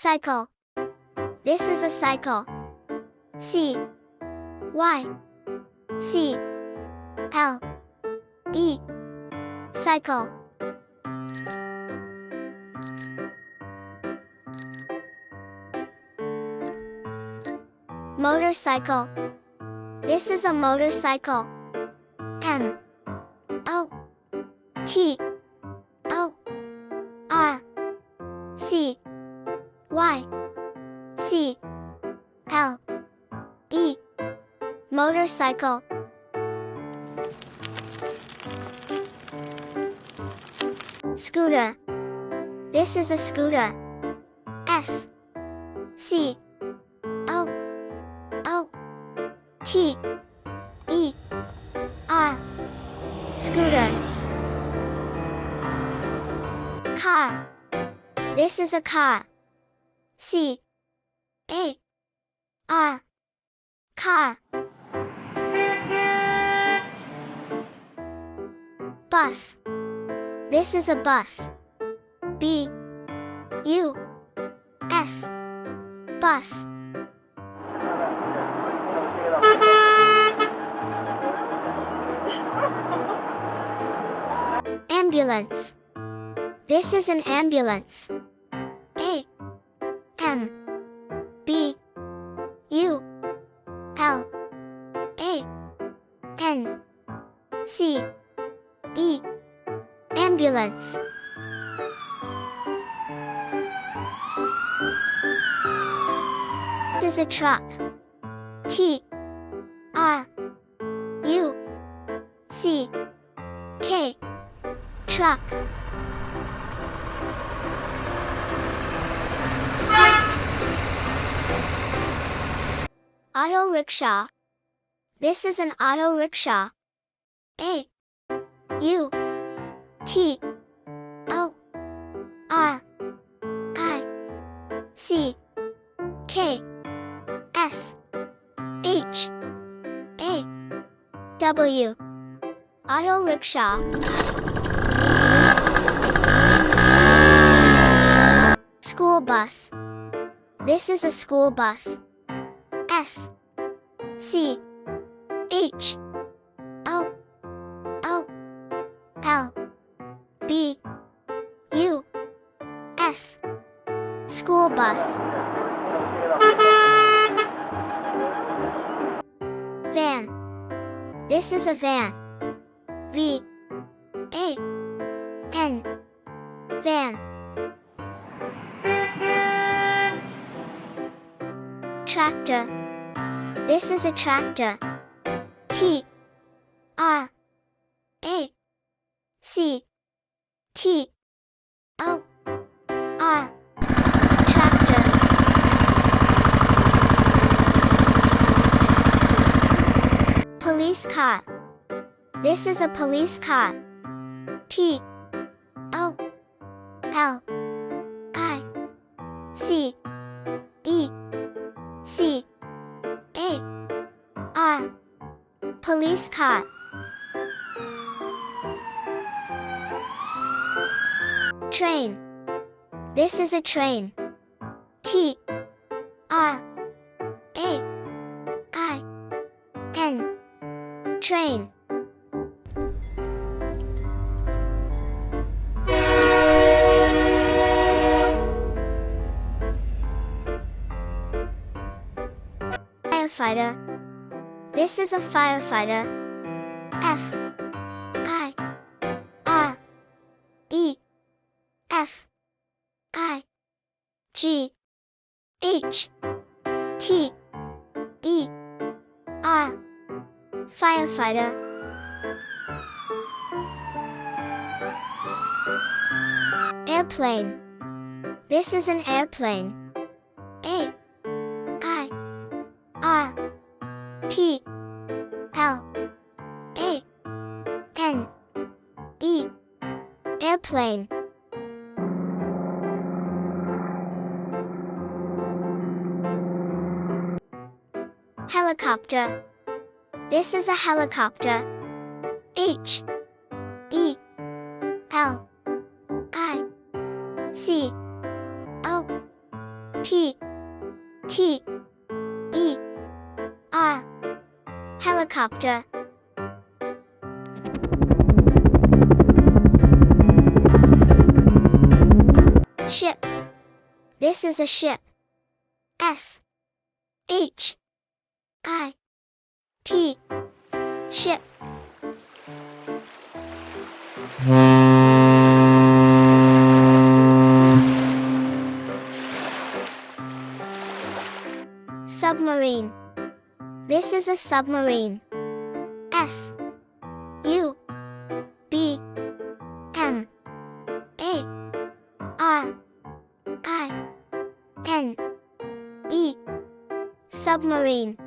Cycle. This is a cycle. C Y C L E. Cycle. Motorcycle. This is a motorcycle. M O T O R C Y C L E. Motorcycle. Scooter. This is a scooter. S C O O T E R. Scooter. Car. This is a car. C A R. Car. Bus. This is a bus. B U S. Bus. Ambulance. This is an ambulance. A M B U L A N C E. Ambulance. This is a truck. T R U C K. Truck. Auto rickshaw. This is an auto rickshaw. A U T O R I C K S H A W. Auto rickshaw. School bus. This is a school bus. S C H O O L B U S. School bus. Van. This is a van. V A N. Van. Tractor. This is a tractor. T R A C T O R. Tractor. Police car. This is a police car. P O L I C E C A R. Police car. Train. This is a train. T R A I N. Train. Firefighter. This is a firefighter. F I R E F I G H T E R. Firefighter. Airplane. This is an airplane. A I R P L A N E. Airplane. Helicopter. This is a helicopter. H E L I C O P T E R helicopter. Ship. This is a ship. S H I P ship. Submarine. This is a submarine. S U B M A R I N E submarine.